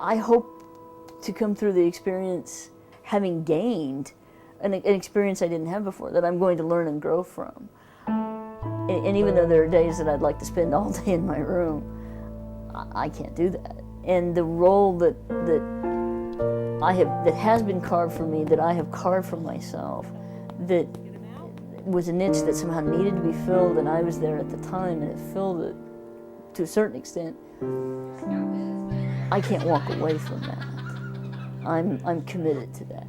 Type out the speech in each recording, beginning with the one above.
I hope to come through the experience having gained an experience I didn't have before, that I'm going to learn and grow from. And even though there are days that I'd like to spend all day in my room, I can't do that. And the role that has been carved for me, that I have carved for myself, that was a niche that somehow needed to be filled, and I was there at the time, and it filled it to a certain extent. I can't walk away from that. I'm committed to that.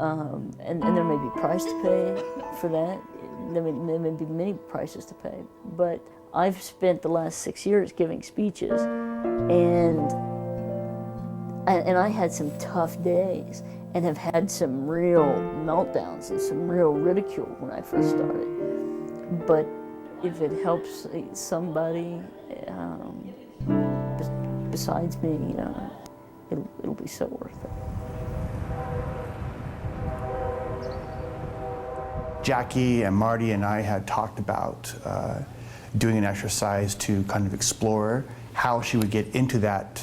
And there may be a price to pay for that. There may be many prices to pay. But I've spent the last 6 years giving speeches, and I had some tough days, and have had some real meltdowns and some real ridicule when I first started. But if it helps somebody besides me, it'll be so worth it. Jackie and Marty and I had talked about doing an exercise to kind of explore how she would get into that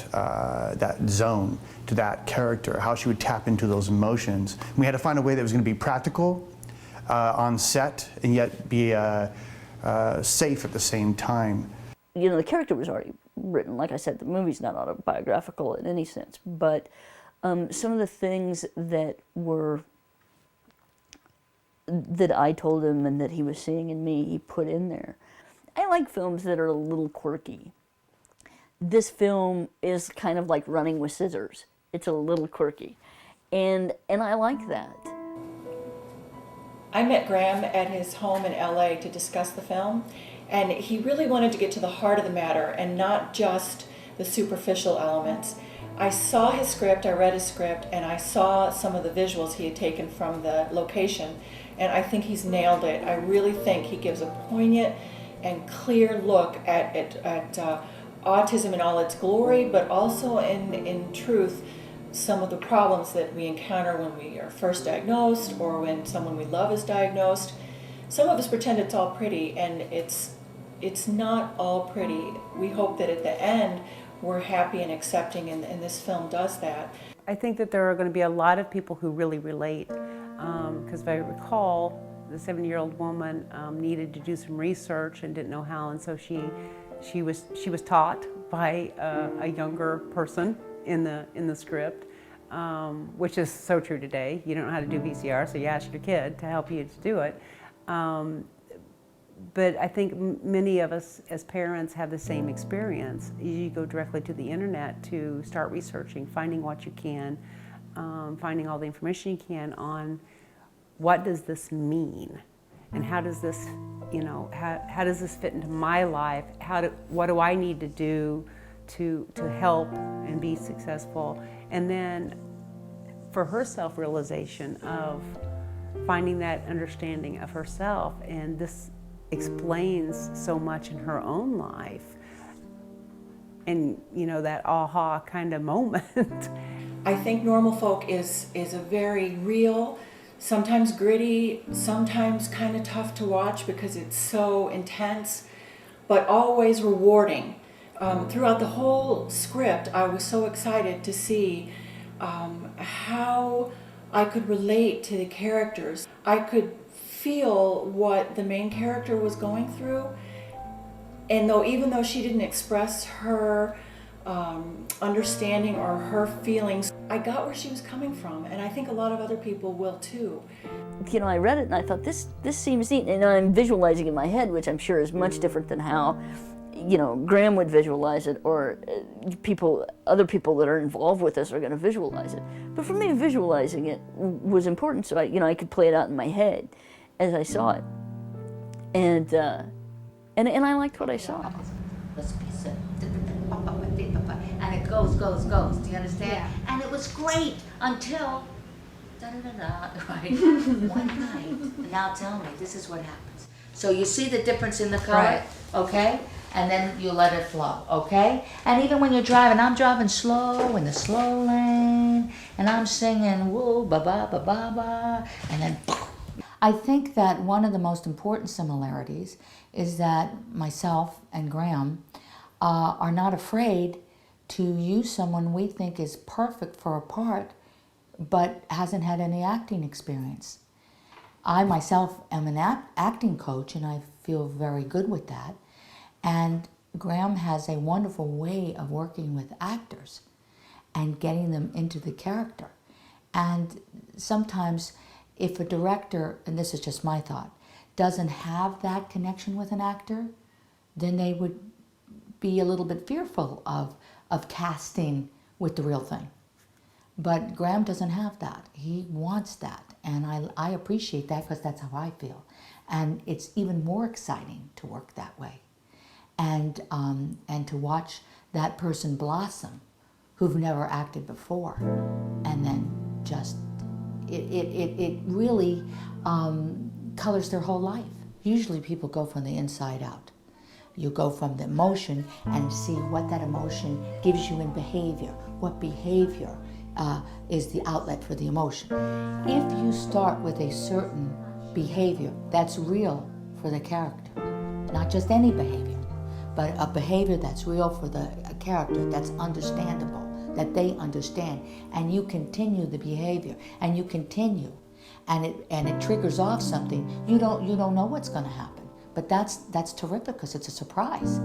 zone, to that character, how she would tap into those emotions. We had to find a way that was going to be practical on set and yet be safe at the same time. You know, the character was already written. Like I said, the movie's not autobiographical in any sense, but some of the things that I told him and that he was seeing in me, he put in there. I like films that are a little quirky. This film is kind of like running with scissors. It's a little quirky, and I like that. I met Graham at his home in LA to discuss the film, and he really wanted to get to the heart of the matter and not just the superficial elements. I saw his script, I read his script, and I saw some of the visuals he had taken from the location, and I think he's nailed it. I really think he gives a poignant and clear look at autism in all its glory, but also in truth, some of the problems that we encounter when we are first diagnosed or when someone we love is diagnosed. Some of us pretend it's all pretty, and it's not all pretty. We hope that at the end we're happy and accepting, and this film does that. I think that there are going to be a lot of people who really relate, because if I recall, the 70-year-old woman needed to do some research and didn't know how, and so she was taught by a younger person in the script, which is so true today. You don't know how to do VCR, so you ask your kid to help you to do it. But I think many of us as parents have the same experience. You go directly to the internet to start researching, finding what you can, finding all the information you can on what does this mean, and how does this, how does this fit into my life? What do I need to do to help and be successful? And then for her self-realization of finding that understanding of herself, and this explains so much in her own life, and that aha kind of moment. I think Normal Folk is a very real, sometimes gritty, sometimes kind of tough to watch because it's so intense, but always rewarding. Throughout the whole script, I was so excited to see how I could relate to the characters. I could feel what the main character was going through, and even though she didn't express her understanding or her feelings, I got where she was coming from, and I think a lot of other people will too. I read it and I thought, this seems neat, and I'm visualizing in my head, which I'm sure is much different than how Graham would visualize it, or other people that are involved with this are going to visualize it. But for me, visualizing it was important, so I could play it out in my head as I saw it, and I liked what I saw. And it goes. Do you understand? Yeah. And it was great until right? One night. Now tell me, this is what happens. So you see the difference in the color, right? Okay? And then you let it flow, okay? And even when you're driving, I'm driving slow in the slow lane, and I'm singing woo ba ba ba ba ba, and then I think that one of the most important similarities is that myself and Graham are not afraid to use someone we think is perfect for a part but hasn't had any acting experience. I myself am an acting coach, and I feel very good with that. And Graham has a wonderful way of working with actors and getting them into the character. And sometimes if a director, and this is just my thought, doesn't have that connection with an actor, then they would be a little bit fearful of casting with the real thing. But Graham doesn't have that. He wants that. And I appreciate that, because that's how I feel. And it's even more exciting to work that way. And to watch that person blossom who've never acted before. And then just, it really colors their whole life. Usually people go from the inside out. You go from the emotion and see what that emotion gives you in behavior. What behavior is the outlet for the emotion. If you start with a certain behavior that's real for the character, not just any behavior, but a behavior that's real for the character, that's understandable, that they understand, and you continue the behavior, and you continue, and it triggers off something, you don't know what's going to happen. But that's terrific, because it's a surprise.